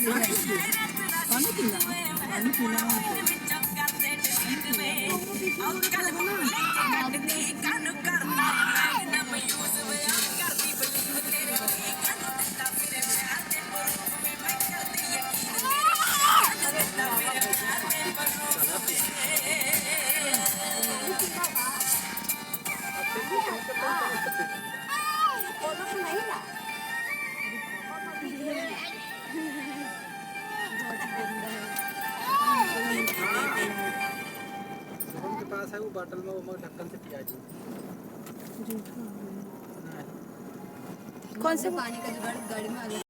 पानी पीना शुभम के पास है वो बोतल में वो ढक्कन से पिया जी। कौन से पानी का जुगाड़ गाड़ी में